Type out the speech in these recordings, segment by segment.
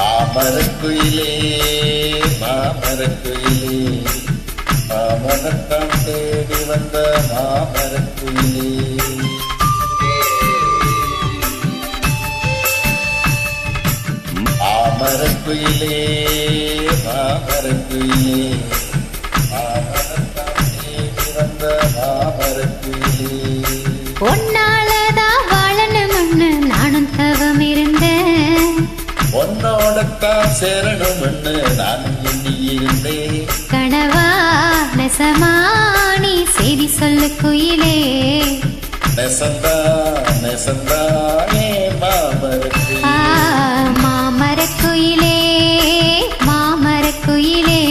மாமரக்குயிலே மாமரக்குயிலே மாமனத்தான் தேடி வந்த மாமரக்குயிலே மாமரக்குயிலே மாமரக்குயிலே மாமனத்தான் தேடி வந்த மாமரக்குயிலே ஒன்னாலதான் வாழணும்னு நானும் தவம் இருந்தேன் உன்னோடத்தான் சேரணும்னு நானும் எண்ணி இருந்தேன் கனவா நெசமா நீ செய்தி சொல்லு குயிலே நெசந்தா நெசந்தா ஏ மாமரக்குயிலே மாமரக்குயிலே மாமரக்குயிலே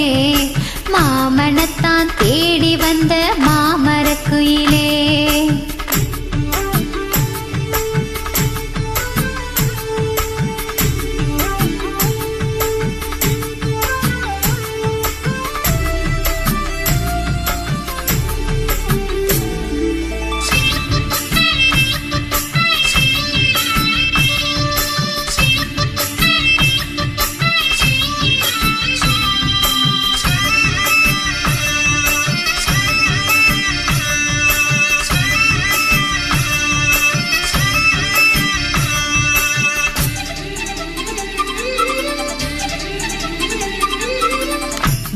மாமனத்தான் தேடி வந்த மாமரக்குயிலே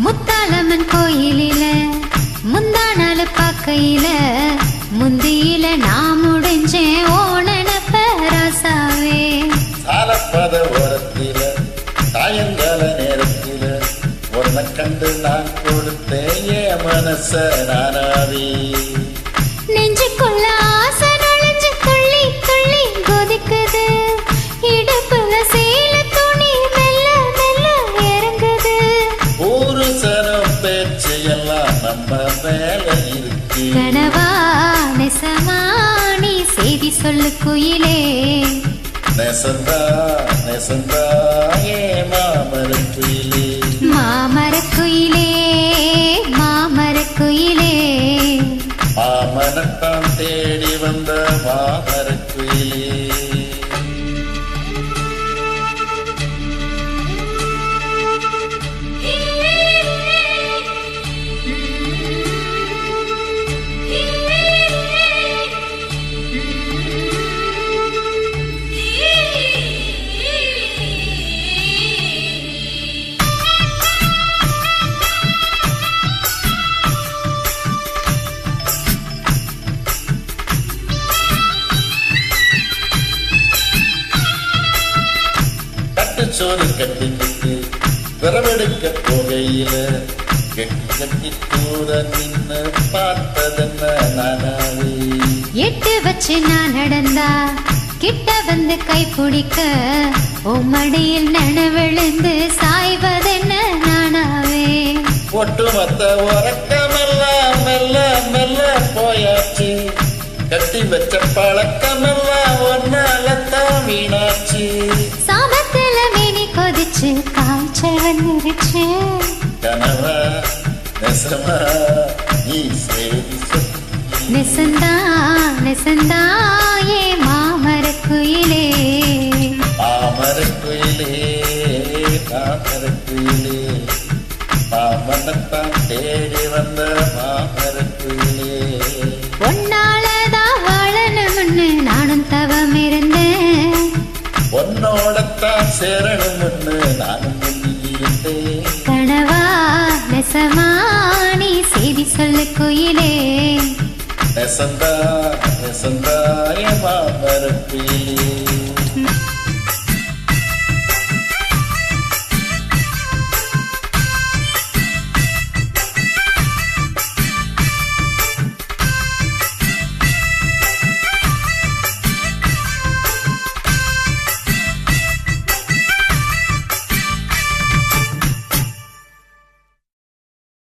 முத்தாலம்மன் கோயிலில முந்தானால பாக்கையில முந்தியில நான் முடிஞ்சேன் ஓணனப்ப ராசாவே சாலப்பத ஓரத்தில சாயங்கால நேரத்தில உன்னை கண்டு நான் கொடுத்தேன் என் மனச நானாவே நெஞ்சுக்குள்ள ஆசை நுழைஞ்சு துள்ளி துள்ளி கொதிக்குது இடுப்புல சேல துணி மெல்ல மெல்ல இறங்குது ஒரு சனம் பேச்சு எல்லாம் நம்ம மேல இருக்கு கனவா நெசமா நீ செய்தி சொல்லு குயிலே நெசந்தா நெசந்தா ஏ மாமரக்குயிலே மாமரக்குயிலே மாமரக்குயிலே மாமனத்தான் தேடி வந்த மாமரக்குயிலே சோறு கட்டிக்கிட்டு விரவெடுக்க போகையில கெட்டி கட்டி கூட நின்று பார்த்ததென்ன நானாவே எட்டு வச்சு நான் நடந்தா கிட்ட வந்து கை பிடிக்க உம்மடியில் நனவிழுந்து சாய்வதென்ன நானாவே ஒட்டுமொத்த உறக்கமெல்லாம் மெல்ல மெல்ல போயாச்சு கட்டி வச்ச பழக்கமெல்லாம் ஒன்னாலத்தான் வீணாச்சு சாபத்துல மேனி கொதிச்சு காய்ச்சல் வந்துருச்சு கனவா நெசமா நீ செய்தி நெசந்தா நெசந்தா ஏ மாமரக்குயிலே மாமரக்குயிலே மாமரக்குயிலே மாமனத்தான் தேடி வந்த மாமரக்குயிலே ஒன்னாலதான் வாழணும்னு நானும் தவம் இருந்தேன் உன்னோடத்தான் சேரணும்னு நானும் எண்ணி இருந்தேன் கனவா நெசமா நீ செய்தி சொல்லு குயிலே நெசந்தா நெசந்தா ஏ மாமரக்குயிலே